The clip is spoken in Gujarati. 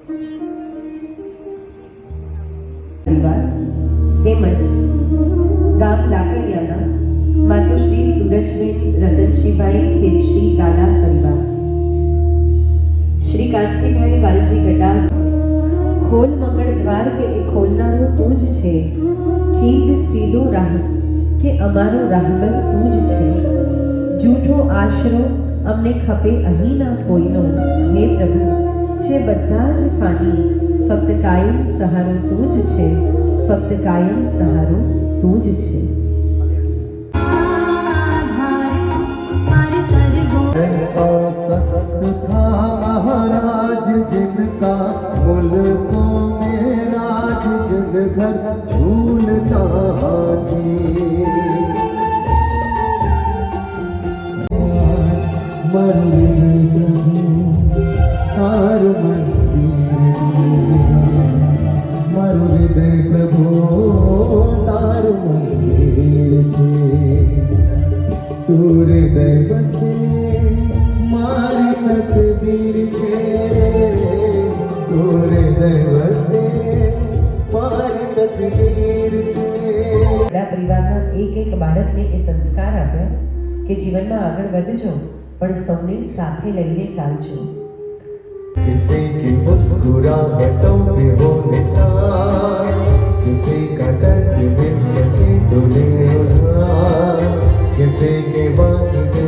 પરિવાર તેમજ ગામ લાકડિયાના માતુશ્રી સૂરજબેન રતનશીભાઈ ખેરશી ગાલા પરિવાર, શ્રી કાંચીભાઈ વાલજી ગડા, ખોલ મંગળ દ્વાર કે એ ખોલનારો તું જ છે, ચીંદ સીધો રાહ કે અમારો રાહબર તું જ છે, જૂઠો આશરો અમને ખપે અહીં ના કોઈનો, હે પ્રભુ છે બધા જ ફાની, ફક્ત કાયમ સહારો તું જ છે, ફક્ત કાયમ સહારો તું જ છે। महाराज जिनका मुल्कों में राज, जग घर झूलता हाथी, मारू हृदय प्रभु तारू मंदिर छे, तू हृदय बसे मारी तकदीर छे, तू हृदय बसे मारी तकदीर छे। પરિવારના એક બાળકને એ સંસ્કાર આપ્યા કે જીવનમાં આગળ વધજો પણ સૌને સાથે લઈને ચાલજો। किसी की मुस्कुराहटों में हो निशान, किसी का दर्द दिल सके तुझे उधार, किसी के वास्ते